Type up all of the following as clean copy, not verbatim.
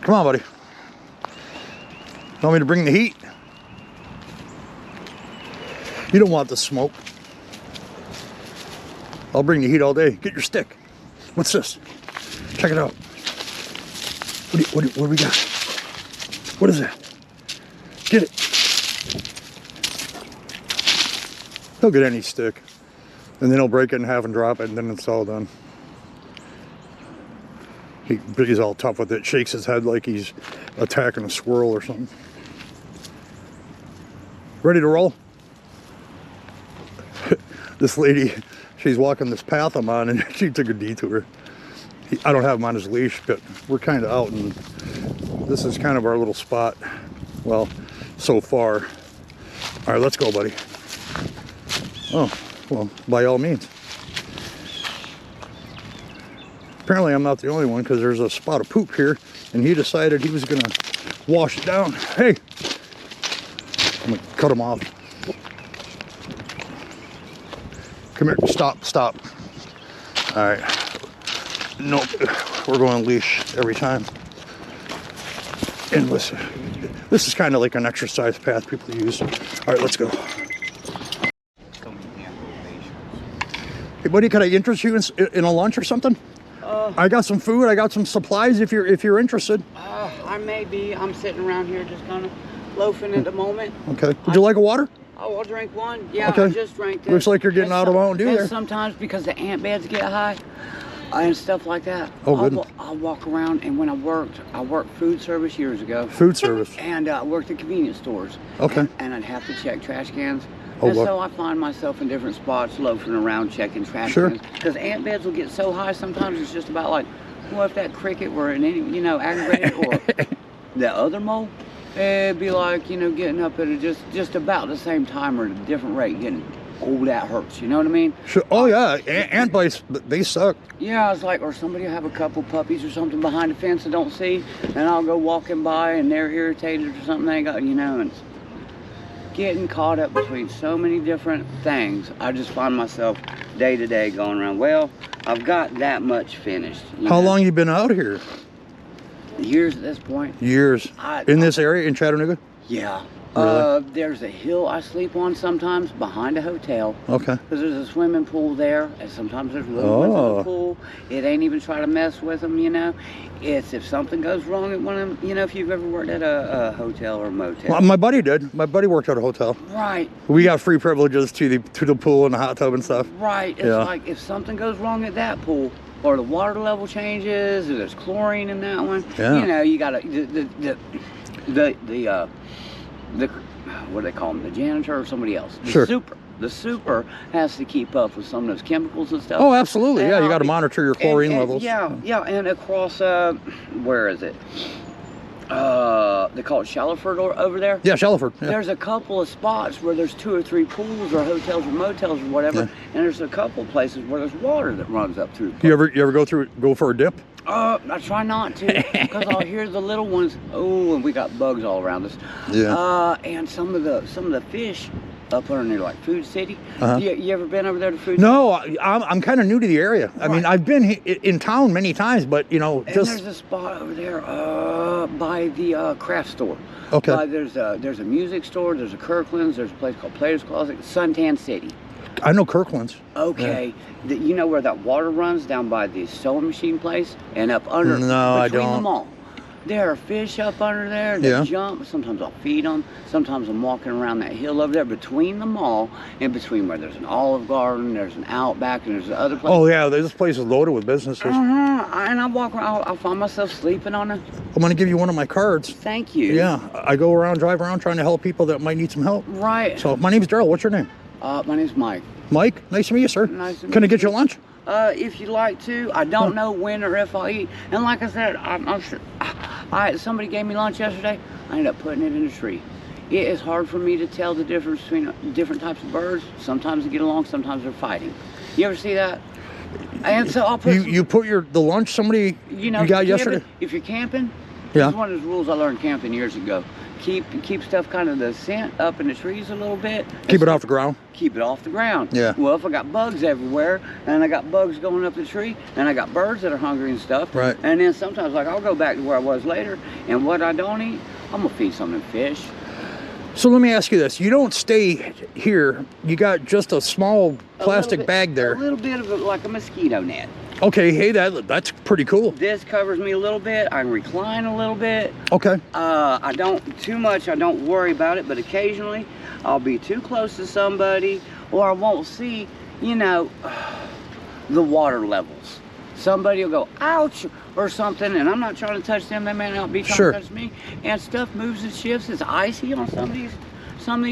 Come on, buddy. Want me to bring the heat? You don't want the smoke. I'll bring the heat all day. Get your stick. What's this? Check it out. What do we got? What is that? Get it. He'll get any stick. And then he'll break it in half and drop it, and then it's all done. He's all tough with it. Shakes his head like he's attacking a squirrel or something. Ready to roll? This lady, she's walking this path I'm on, and she took a detour. I don't have him on his leash, but we're kind of out, and this is kind of our little spot. Well, so far. All right, let's go, buddy. Oh, well, by all means. Apparently I'm not the only one, because there's a spot of poop here, and he decided he was going to wash it down. Hey, I'm going to cut him off. Come here, stop. All right. Nope, we're going leash every time. And listen, this is kind of like an exercise path people use. All right, let's go. Hey, buddy, can I interest you in a lunch or something? I got some food. I got some supplies. If you're interested. I may be. I'm sitting around here just kind of loafing at the moment. Okay. Would you like a water? Oh, I'll drink one. Yeah, okay. I just drank this. Looks like you're getting out of Mountain Dew there. Sometimes because the ant beds get high and stuff like that. Oh, good. I'll walk around, and when I worked food service years ago. Food service. And I worked at convenience stores. Okay. And I'd have to check trash cans. Oh, and so I find myself in different spots loafing around checking trash cans. Because ant beds will get so high sometimes it's just about like, well, if that cricket were in any, aggravated or the other mole, it'd be like, getting up at just about the same time or at a different rate, getting, oh, that hurts, you know what I mean? Sure. Oh, yeah, ant bites, they suck. Yeah, it's like, or somebody will have a couple puppies or something behind the fence I don't see, and I'll go walking by and they're irritated or something, they got, and it's getting caught up between so many different things. I just find myself day to day going around, well, I've got that much finished. How long you been out here? Years at this point. Years. In this area, in Chattanooga? Yeah. Really? There's a hill I sleep on sometimes behind a hotel. Okay. Because there's a swimming pool there, and sometimes there's little ones in the pool. It ain't even try to mess with them, It's if something goes wrong at one of them, if you've ever worked at a hotel or a motel. Well, my buddy did. My buddy worked at a hotel. Right. We got free privileges to the pool and the hot tub and stuff. Right. It's like if something goes wrong at that pool, or the water level changes, or there's chlorine in that one, you gotta the what do they call them? The janitor or somebody else? The super has to keep up with some of those chemicals and stuff. Oh, absolutely. And you got to monitor your chlorine levels. Yeah, and across where is it? They call it Shallowford over there. Yeah, Shallowford. Yeah. There's a couple of spots where there's 2 or 3 pools or hotels or motels or whatever, and there's a couple of places where there's water that runs up through. You ever go for a dip? I try not to, because I'll hear the little ones. Oh, and we got bugs all around us. Yeah. And some of the fish up under there, like Food City. You ever been over there to Food City? No, I'm kind of new to the area. I mean, I've been in town many times, but And there's a spot over there by the craft store. Okay. There's a music store. There's a Kirkland's. There's a place called Players Closet. Suntan City. I know Kirkland's. Okay. Yeah. You know where that water runs down by the sewing machine place and up under? No, I don't. Between them all. There are fish up under there. They jump. Sometimes I'll feed them. Sometimes I'm walking around that hill over there between the mall and between where there's an Olive Garden, there's an Outback, and there's the other place. Oh, yeah. This place is loaded with businesses. And I walk around. I'll find myself sleeping on it. I'm going to give you one of my cards. Thank you. Yeah. I drive around trying to help people that might need some help. Right. So my name's Daryl. What's your name? My name's Mike. Mike? Nice to meet you, sir. Nice to meet you. Can I get you lunch? If you'd like to. I don't know when or if I'll eat. And like I said, somebody gave me lunch yesterday. I ended up putting it in a tree. It is hard for me to tell the difference between different types of birds. Sometimes they get along, sometimes they're fighting. You ever see that? And so I'll put you put the lunch somebody you got yesterday? If you're camping, Yeah. This is one of those rules I learned camping years ago. Keep stuff kind of the scent up in the trees a little bit. Keep it off the ground. Keep it off the ground. Yeah. Well, if I got bugs everywhere, and I got bugs going up the tree, and I got birds that are hungry and stuff. Right. And then sometimes, like, I'll go back to where I was later, and what I don't eat, I'm gonna feed some of them fish. So let me ask you this. You don't stay here. You got just a small plastic bag there. A little bit of like a mosquito net. Okay, hey, that's pretty cool. This covers me a little bit. I can recline a little bit. Okay. I don't too much. I don't worry about it, but occasionally I'll be too close to somebody, or I won't see, you know, the water levels. Somebody will go, ouch, or something, and I'm not trying to touch them. They may not be trying to touch me. And stuff moves and shifts. It's icy on some of these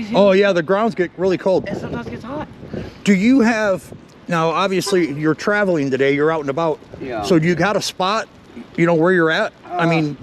hills. Oh yeah, the grounds get really cold. And sometimes it gets hot. Do you have, now obviously you're traveling today, you're out and about. Yeah. So do you got a spot, you know, where you're at?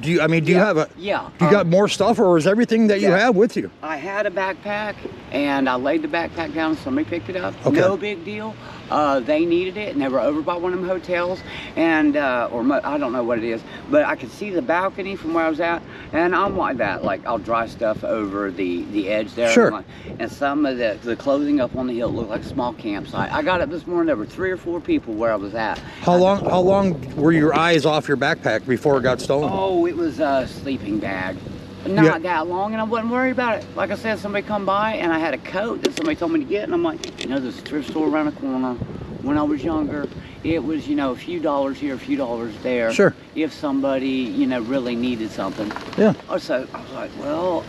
Do you have a, yeah. You got more stuff, or is everything that you have with you? I had a backpack, and I laid the backpack down, and somebody picked it up. Okay. No big deal. They needed it, and they were over by one of them hotels, and I don't know what it is, but I could see the balcony from where I was at, and I'm like that. Like, I'll dry stuff over the edge there. Sure. And some of the clothing up on the hill looked like a small campsite. I got up this morning, there were 3 or 4 people where I was at. How long were your eyes off your backpack before it got stolen? Oh, it was a sleeping bag. Not that long, and I wasn't worried about it. Like I said, somebody come by, and I had a coat that somebody told me to get, and I'm like, you know, there's a thrift store around the corner. When I was younger, it was, you know, a few dollars here, a few dollars there. Sure. If somebody, you know, really needed something. Yeah. So I was like, well,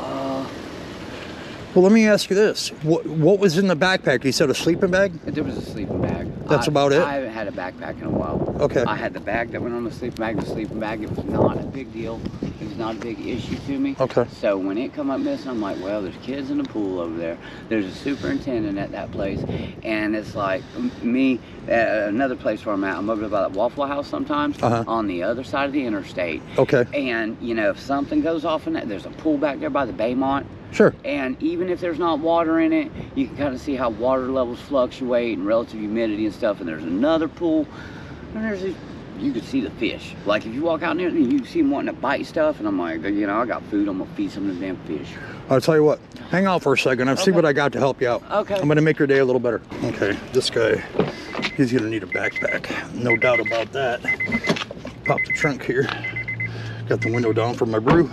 Well, let me ask you this. What was in the backpack? You said a sleeping bag? there was a sleeping bag. That's about it? I haven't had a backpack in a while. Okay. I had the bag that went on the sleeping bag. The sleeping bag, it was not a big deal. It was not a big issue to me. Okay. So when it come up missing, I'm like, well, there's kids in the pool over there. There's a superintendent at that place. And it's like me, another place where I'm at, I'm over by that Waffle House sometimes on the other side of the interstate. Okay. And, you know, if something goes off in that, there's a pool back there by the Baymont. Sure. And even if there's not water in it, you can kind of see how water levels fluctuate and relative humidity and stuff. And there's another pool, and you can see the fish. Like, if you walk out there, and you see them wanting to bite stuff, and I'm like, you know, I got food, I'm gonna feed some of the damn fish. I'll tell you what, hang out for a second. I'll see what I got to help you out. Okay. I'm gonna make your day a little better. Okay, this guy, he's gonna need a backpack. No doubt about that. Pop the trunk here. Got the window down for my brew.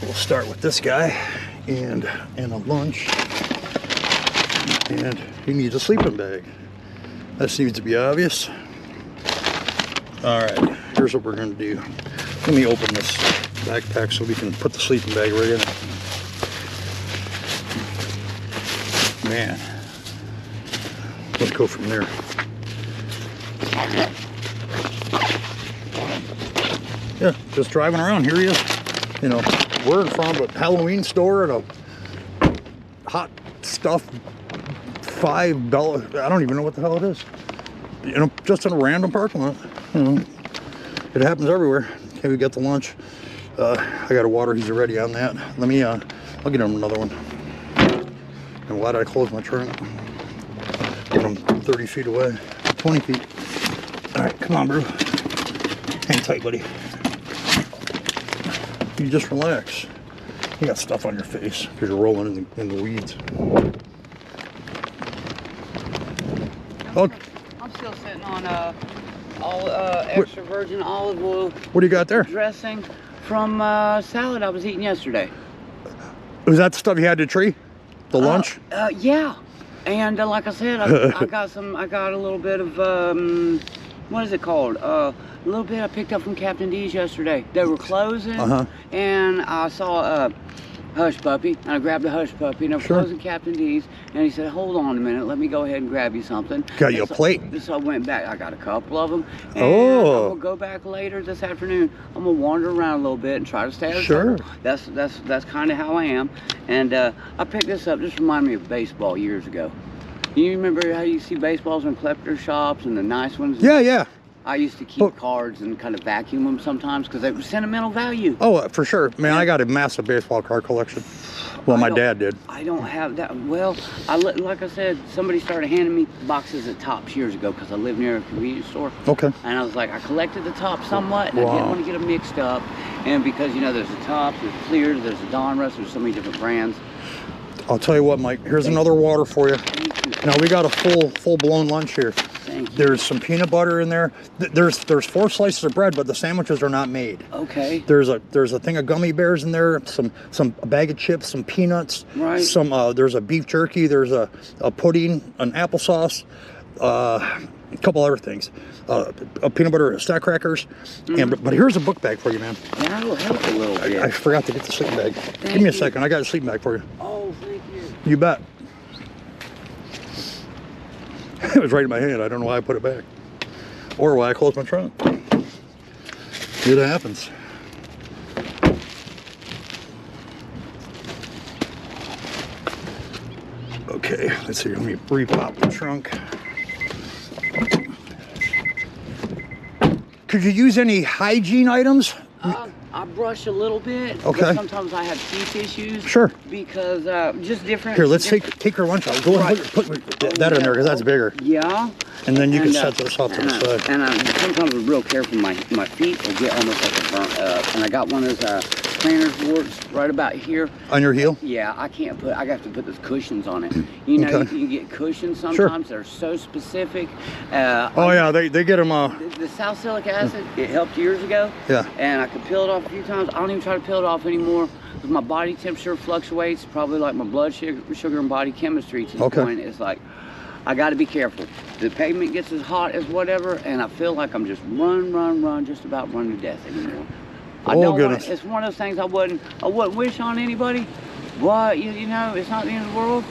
We'll start with this guy and a lunch. And he needs a sleeping bag. That seems to be obvious. All right, here's what we're gonna do. Let me open this backpack so we can put the sleeping bag right in it. Man, let's go from there. Yeah, just driving around, here he is. You know, we're in front of a Halloween store and a hot stuff $5. I don't even know what the hell it is. You know, just in a random parking lot. You know, it happens everywhere. Okay, we got the lunch. I got a water heater ready on that. Let me, I'll get him another one. And why did I close my trunk? Get him 30 feet away, 20 feet. All right, come on, bro. Hang tight, buddy. You just relax. You got stuff on your face because you're rolling in the weeds. Oh, I'm still sitting on extra virgin olive oil. What do you got there? Dressing from salad I was eating yesterday. Was that the stuff you had to tree? The lunch? Yeah. And like I said, I got a little bit of what is it called? A little bit I picked up from Captain D's yesterday. They were closing, and I saw a hush puppy, and I grabbed a hush puppy, and I was closing Captain D's, and he said, hold on a minute, let me go ahead and grab you something. Got you a plate. So I went back. I got a couple of them, and I'm going to go back later this afternoon. I'm going to wander around a little bit and try to stay out of trouble. That's kind of how I am. And I picked this up. This reminded me of baseball years ago. You remember how you see baseballs in collector shops and the nice ones? Yeah, yeah. I used to keep cards and kind of vacuum them sometimes because they were sentimental value. Oh, for sure. Man, I got a massive baseball card collection. Well, my dad did. I don't have that. Well, like I said, somebody started handing me boxes of Tops years ago because I live near a convenience store. Okay. And I was like, I collected the Tops somewhat, and I didn't want to get them mixed up. And because, you know, there's the Tops, there's Clear, there's the Donruss, there's so many different brands. I'll tell you what, Mike. Here's another water for you. Now we got a full-blown lunch here. Thank you. There's some peanut butter in there. There's 4 slices of bread, but the sandwiches are not made. Okay. There's a thing of gummy bears in there. Some bag of chips, some peanuts. Right. There's a beef jerky. There's a pudding, an applesauce, a couple other things. A peanut butter stack crackers. But here's a book bag for you, man. That'll help a little bit. I forgot to get the sleeping bag. Give me a second. I got a sleeping bag for you. Oh, thank you. You bet. It was right in my hand. I don't know why I put it back. Or why I closed my trunk. It happens. Okay, let's see. Let me repop the trunk. Could you use any hygiene items? I brush a little bit. Okay. But sometimes I have teeth issues. Sure. Because just different. Here, let's take your lunch out. Go ahead and put that in there because that's bigger. Yeah. And then you can set this off to the side. And sometimes I'm real careful. My feet will get almost like a burnt up. And I got one of those planner's warts right about here. On your heel? Yeah, I have to put those cushions on it. You know, you get cushions sometimes that are so specific. They get them. The salicylic acid, it helped years ago. Yeah. And I could peel it off a few times. I don't even try to peel it off anymore because my body temperature fluctuates, probably like my blood sugar and body chemistry to the point. It's like, I got to be careful. The pavement gets as hot as whatever, and I feel like I'm just just about running to death anymore. Goodness. It's one of those things I wouldn't wish on anybody, but you know, it's not the end of the world.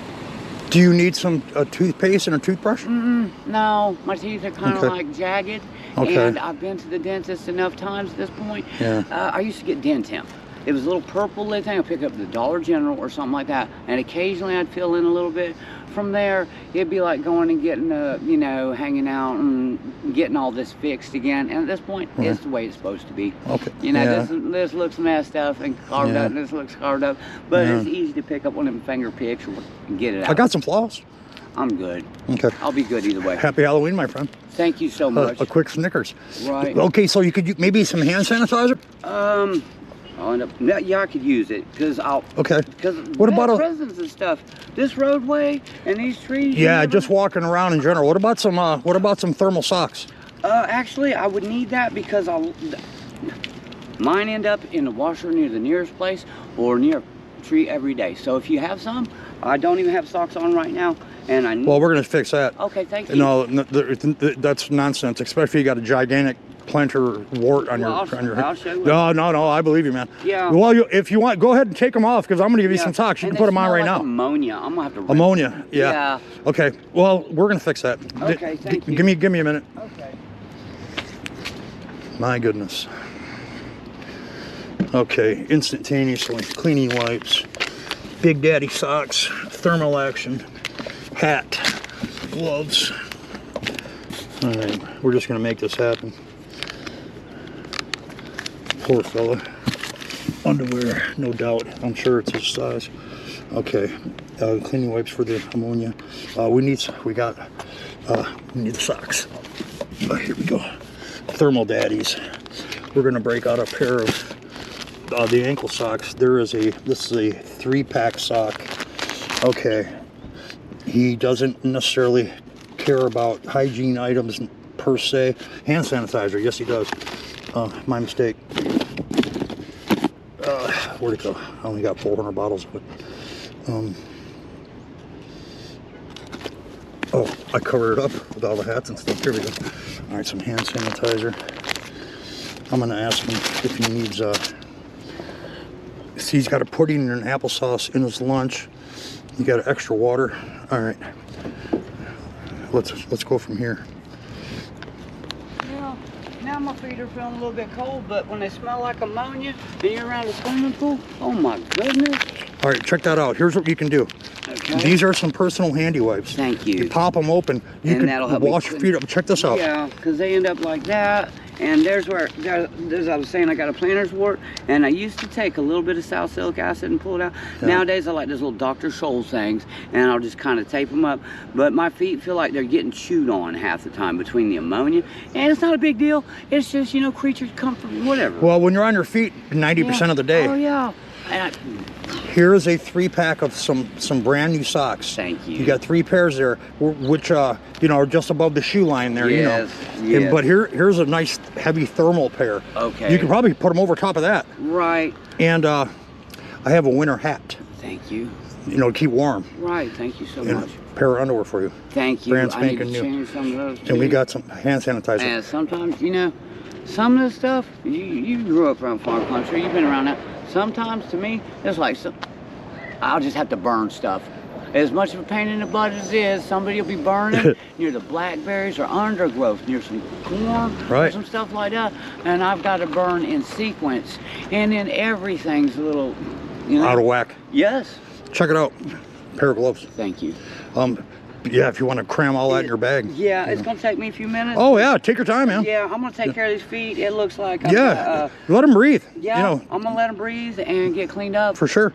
Do you need some toothpaste and a toothbrush? No, my teeth are kind of like jagged, and I've been to the dentist enough times at this point. Yeah. I used to get Dentemp. It was a little purple lid thing. I'd pick up the Dollar General or something like that, and occasionally I'd fill in a little bit. From there, it'd be like going and getting, hanging out and getting all this fixed again. And at this point, it's the way it's supposed to be. Okay. You know, this looks messed up and carved up, and this looks carved up. But it's easy to pick up one of them finger picks and get it out. I got some floss. I'm good. Okay. I'll be good either way. Happy Halloween, my friend. Thank you so much. A quick Snickers. Right. Okay, so you could maybe some hand sanitizer? I'll end up. Yeah, I could use it because I'll. Okay. Because what about presents and stuff? This roadway and these trees. Yeah, just walking around in general. What about some thermal socks? Actually, I would need that because mine end up in the washer near the nearest place or near a tree every day. So if you have some, I don't even have socks on right now, and I. Well, we're gonna fix that. Okay, thank you. No, that's nonsense. Especially if you got a gigantic plantar wart on your I'll show you. No, I believe you, man. Yeah. Well, if you want, go ahead and take them off because I'm gonna give you some socks. You can put them on right now. Ammonia. I'm gonna have to. Ammonia. Yeah. Okay. Well, we're gonna fix that. Okay. Thank you. Give me a minute. Okay. My goodness. Okay. Instantaneously cleaning wipes, Big Daddy socks, thermal action, hat, gloves. All right. We're just gonna make this happen. Poor fella. Underwear, no doubt. I'm sure it's his size. Okay, cleaning wipes for the ammonia. We need the socks. Here we go. Thermal Daddies. We're gonna break out a pair of the ankle socks. This is a 3-pack sock. Okay. He doesn't necessarily care about hygiene items per se. Hand sanitizer, yes he does. My mistake. Where'd it go? I only got 400 bottles of it. I covered it up with all the hats and stuff. Here we go. All right, some hand sanitizer. I'm gonna ask him if he needs see, he's got a pudding and an applesauce in his lunch. He got extra water. All right. Let's go from here. Now my feet are feeling a little bit cold, but when they smell like ammonia and you're around a swimming pool, oh my goodness. All right, check that out. Here's what you can do. Okay. These are some personal handy wipes. Thank you. You pop them open. You And can that'll help me wash your feet up. Check this out. Yeah, because they end up like that. And there's where, as I was saying, I got a plantar's wart, and I used to take a little bit of salicylic acid and pull it out. Yeah. Nowadays, I like those little Dr. Scholl's things, and I'll just kind of tape them up. But my feet feel like they're getting chewed on half the time between the ammonia. And it's not a big deal. It's just, you know, creature comfort, whatever. Well, when you're on your feet 90% of the day. Oh, yeah. And Here's a 3-pack of some brand new socks. Thank you. You got 3 pairs there, which you know, are just above the shoe line there. Yes, you know. yes. And, but here's a nice heavy thermal pair. Okay. You can probably put them over top of that. Right. And I have a winter hat. Thank you. You know, to keep warm. Right. Thank you so And much. a pair of underwear for you. Thank you. Brand I need to spanking new. change some of those too. And we got some hand sanitizer. And sometimes, you know, some of the stuff, you grew up around farm country, you've been around that. Sometimes, to me, it's like, I'll just have to burn stuff. As much of a pain in the butt as it is, somebody will be burning near the blackberries or undergrowth, near some corn, or some stuff like that. And I've got to burn in sequence. And then everything's a little, you know. Out of whack. Yes. Check it out. Pair of gloves. Thank you. Yeah, if you want to cram all that in your bag. Yeah, it's going to take me a few minutes. Oh, yeah, take your time, man. Yeah, I'm going to take care of these feet. It looks like I've let them breathe. Yeah, you know. I'm going to let them breathe and get cleaned up. For sure.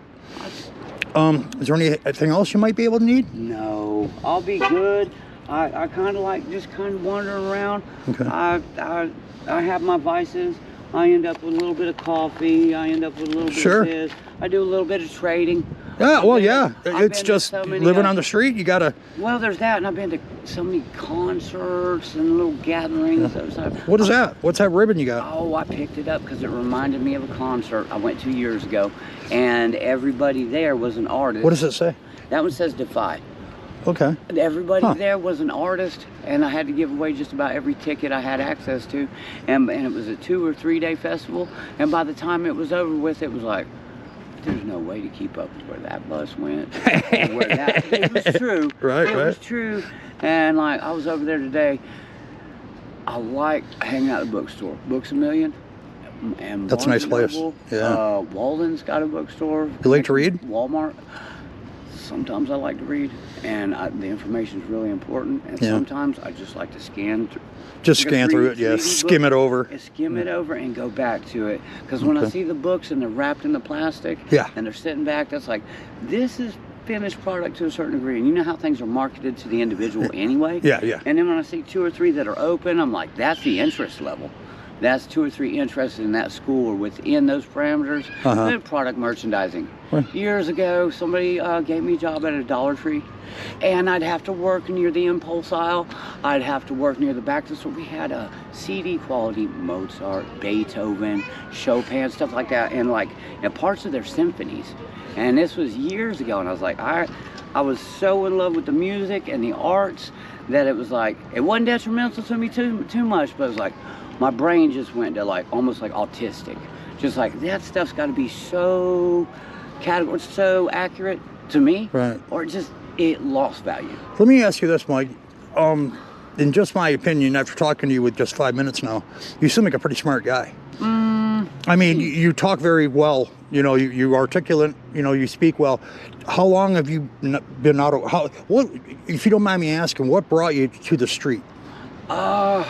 Is there anything else you might be able to need? No, I'll be good. I kind of like just kind of wandering around. Okay. I have my vices. I end up with a little bit of coffee. I end up with a little bit of this. I do a little bit of trading. Yeah, well, yeah. I've It's been just to so many, living on the street. You gotta. Well, there's that, and I've been to so many concerts and little gatherings. What is that? What's that ribbon you got? Oh, I picked it up because it reminded me of a concert I went 2 years ago, and everybody there was an artist. What does it say? That one says Defy. Okay. Everybody there was an artist, and I had to give away just about every ticket I had access to, and it was a 2 or 3 day festival, and by the time it was over with, it was like, there's no way to keep up with where that bus went. It was true. Right, it was true. And like, I was over there today. I like hanging out at the bookstore. Books A Million. And that's a nice place. Yeah. Walden's got a bookstore. You like to read? Walmart. Sometimes I like to read, and the information is really important. And sometimes I just like to scan. Just scan through it, yeah. Skim it over. Skim it over and go back to it. Because when I see the books and they're wrapped in the plastic, and they're sitting back, that's like, this is finished product to a certain degree. And you know how things are marketed to the individual anyway? Yeah. And then when I see 2 or 3 that are open, I'm like, that's the interest level. That's 2 or 3 interested in that school or within those parameters. Product merchandising. Years ago, somebody gave me a job at a Dollar Tree, and I'd have to work near the impulse aisle. I'd have to work near the back of the store. We had a CD quality Mozart, Beethoven, Chopin, stuff like that, and parts of their symphonies. And this was years ago, and I was like, I was so in love with the music and the arts that it was like, it wasn't detrimental to me too much, but it was like, my brain just went to like almost like autistic. Just like, that stuff's got to be so so accurate to me, or just it lost value. Let me ask you this, Mike. In just my opinion, after talking to you with just 5 minutes now, you seem like a pretty smart guy. I mean, you talk very well. You know, you articulate. You know, you speak well. How long have you been out of? What, if you don't mind me asking, what brought you to the street? To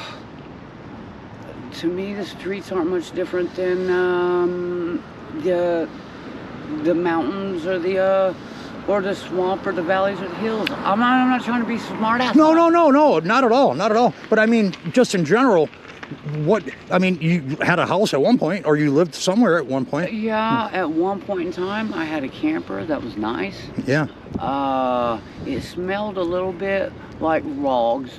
me, the streets aren't much different than the mountains or the swamp or the valleys or the hills. I'm not trying to be smart ass. No, not at all. But I mean, just in general, you had a house at one point, or you lived somewhere at one point. Yeah, at one point in time, I had a camper that was nice. Yeah. It smelled a little bit like dogs.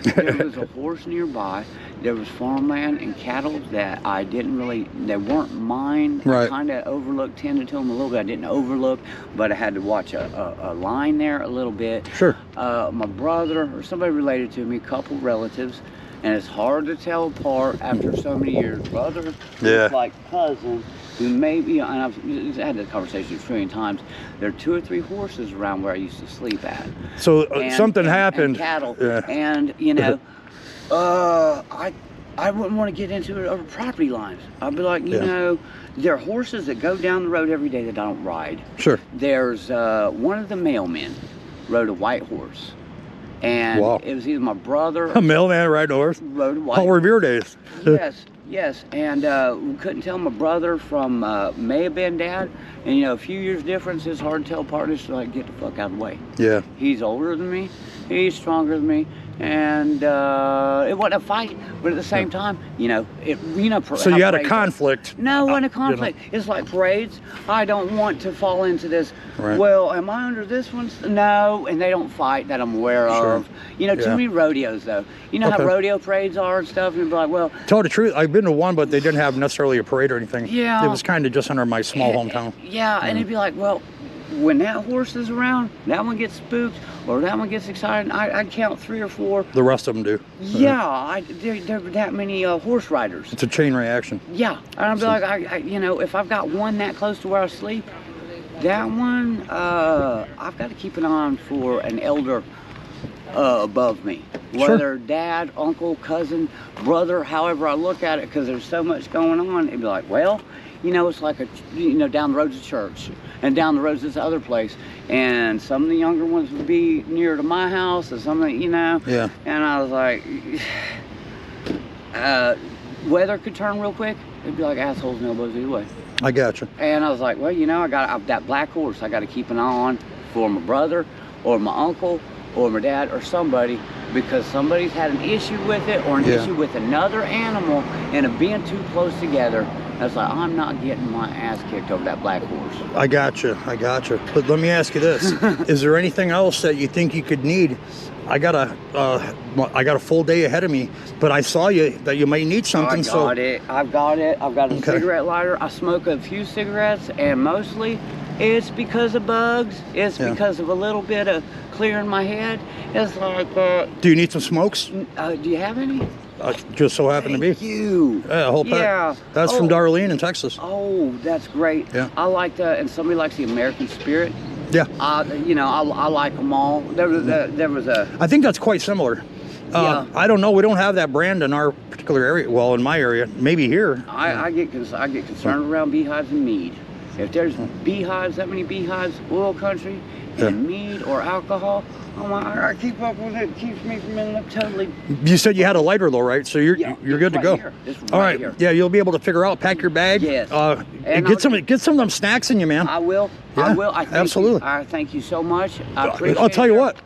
There was a horse nearby. There was farmland and cattle that they weren't mine. I kind of tended to them a little bit. I didn't overlook, but I had to watch a line there a little bit. Sure. My brother or somebody related to me, a couple relatives, and it's hard to tell apart after so many years. Brother, like cousin, who maybe, and I've had this conversation a trillion times, there are 2 or 3 horses around where I used to sleep at. So something happened. And cattle. Yeah. And, you know, I wouldn't want to get into it over property lines. I'd be like, you Yeah. know, there are horses that go down the road every day that I don't ride. Sure. There's one of the mailmen rode a white horse, and Wow. it was either my brother A mailman riding a horse. rode a white. Paul Revere days. Yes, and we couldn't tell my brother from may have been dad, and you know, a few years difference. It's hard to tell partners, so like, get the fuck out of the way. Yeah. He's older than me, he's stronger than me, and it wasn't a fight, but at the same time, you know, So you had a conflict. No, it wasn't a you know. conflict. It's like parades. I don't want to fall into this. Right. Well, am I under this one? No, and they don't fight that I'm aware Sure. of. You know, too Yeah. many rodeos though. You know Okay. how rodeo parades are and stuff, and you'd be like, well, Tell the truth, I've been to one, but they didn't have necessarily a parade or anything. Yeah. It was kind of just under my small hometown. Yeah, and it'd be like, well, when that horse is around, that one gets spooked or that one gets excited. I'd count 3 or 4. The rest of them do. Yeah, there were that many horse riders. It's a chain reaction. Yeah, and I'd be like, I, you know, if I've got one that close to where I sleep, that one, I've got to keep an eye on for an elder above me. Sure. Whether dad, uncle, cousin, brother, however I look at it, because there's so much going on, it'd be like, well, you know, it's like down the road's a church, and down the road's this other place, and some of the younger ones would be near to my house, and some of the, you know, Yeah. and I was like, weather could turn real quick. It'd be like assholes and elbows either way. I gotcha. And I was like, well, you know, I've that black horse I got to keep an eye on for my brother or my uncle or my dad or somebody, because somebody's had an issue with it or an Yeah. issue with another animal and it being too close together. I was like, I'm not getting my ass kicked over that black horse. I gotcha. But let me ask you this: is there anything else that you think you could need? I got a full day ahead of me, but I saw that you might need something. I've got it. I've got a Okay. cigarette lighter. I smoke a few cigarettes, and mostly it's because of bugs. It's Yeah. because of a little bit of clearing my head. It's like, Do you need some smokes? do you have any? Just so happen to be. Thank you. Yeah, a whole pack. Yeah. That's from Darlene in Texas. Oh, that's great. Yeah. I like that, and somebody likes the American Spirit. Yeah. You know, I like them all. There was a I think that's quite similar. Yeah. I don't know. We don't have that brand in our particular area. Well, in my area, maybe here. I get concerned around beehives and mead. If there's beehives, that many beehives, oil country, and mead or alcohol, oh my, I keep up with it. It keeps me from ending up totally. You said you had a lighter though, right? So you're good to right go. here. This All right right. here. Yeah, you'll be able to figure out. Pack your bag. Yes. And get some of them snacks in you, man. I will. Yeah, I will. I thank absolutely. You. I thank you so much. I appreciate I'll tell you it. what.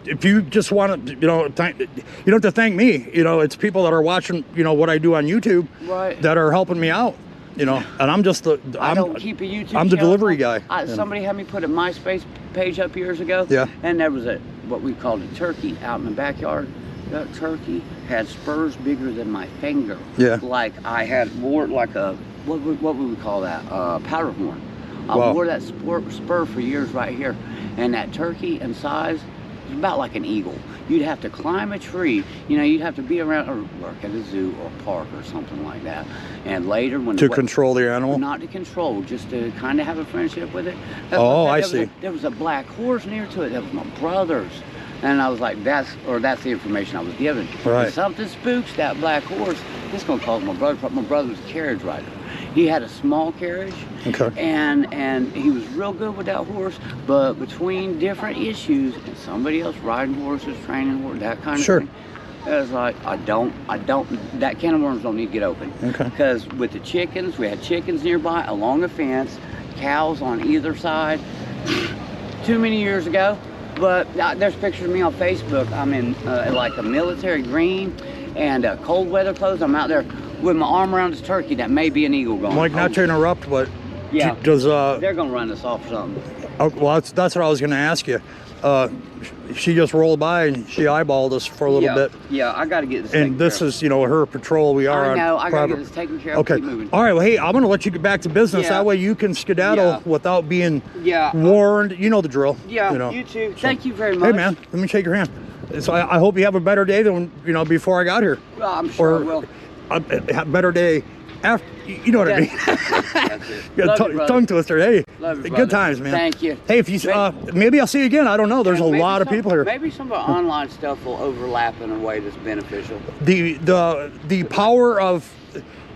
If you just want to, you don't have to thank me. You know, it's people that are watching. You know what I do on YouTube. Right. That are helping me out. You know, and I'm just the. I don't keep a YouTube I'm the channel. delivery guy. Somebody had me put a MySpace page up years ago. Yeah. And there was what we called a turkey out in the backyard. That turkey had spurs bigger than my finger. Yeah. Like I wore it like a what would we call that? Powder horn. I Wow. wore that spur for years right here, and that turkey in size was about like an eagle. You'd have to climb a tree. You know, you'd have to be around or work at a zoo or a park or something like that. And later, when To control the animal. not to control, just to kind of have a friendship with it. Oh, what I said. see. There was a black horse near to it. That was my brother's. And I was like, that's the information I was given. Right. If something spooks that black horse, it's going to cause my brother. My brother was a carriage rider. He had a small carriage. Okay. And he was real good with that horse. But between different issues and somebody else riding horses, training horses, that kind of Sure. thing. I was like, I don't, that can of worms don't need to get open. Okay. Because with the chickens, we had chickens nearby along the fence, cows on either side, too many years ago. But there's pictures of me on Facebook. I'm in like a military green and cold weather clothes. I'm out there with my arm around this turkey that may be an eagle going. Mike, not to interrupt, but Yeah. does They're gonna run us off or something. well, that's what I was going to ask you. She just rolled by and she eyeballed us for a little bit. Yeah, I gotta get this. And taken this care is, her patrol. We are of. I know. on I gotta private. get this taken care of. Okay. Keep moving. All right. Well, hey, I'm going to let you get back to business. Yeah. That way you can skedaddle Yeah. without being Yeah. warned. You know the drill. Yeah. You know. You too. So- Thank you very much. Hey, man, let me shake your hand. So I hope you have a better day than, before I got here. Well, I'm sure I Or will. a better day after, you know what I mean? That's it. Yeah, Love you, brother. tongue twister. Hey, Love you, good brother. times, man. Thank you. Hey, if you maybe I'll see you again. I don't know. There's a Maybe lot of people here. Maybe some of our online stuff will overlap in a way that's beneficial. The power of,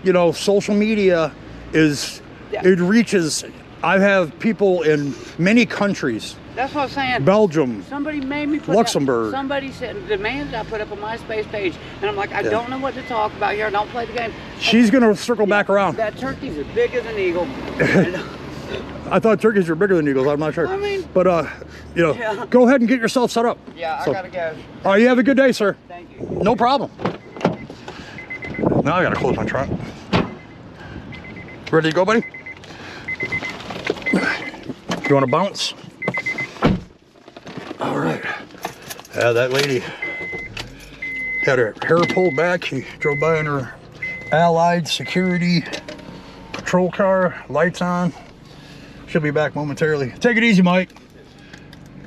you know, social media is it reaches. I have people in many countries. That's what I'm saying. Belgium. Somebody made me put Luxembourg. Somebody said demanded I put up a MySpace page, and I'm like, I don't know what to talk about here. Don't play the game. She's gonna circle back around. That turkey's as big as an eagle. I thought turkeys were bigger than eagles. I'm not sure. I mean, but you know, go ahead and get yourself set up. Yeah, I gotta go. All right, you have a good day, sir. Thank you. No problem. Now I gotta close my trunk. Ready to go, buddy? You want to bounce? All right. Yeah, that lady had her hair pulled back. She drove by in her Allied Security patrol car, lights on. She'll be back momentarily. Take it easy, Mike.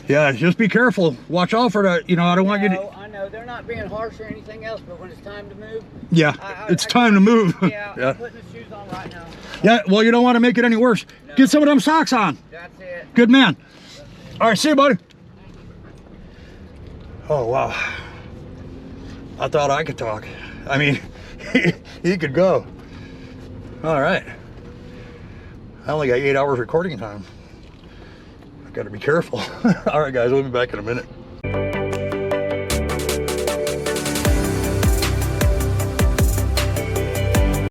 Yeah, just be careful. Watch out for that. You know, I don't want you to... I know, they're not being harsh or anything else, but when it's time to move... Yeah, it's time to move. Yeah, I'm putting the shoes on right now. Yeah, well, you don't want to make it any worse. No. Get some of them socks on. That's it. Good man. All right, see you, buddy. Oh, wow. I thought I could talk. I mean, he could go. All right. I only got 8 hours recording time. I got to be careful. All right, guys, we'll be back in a minute.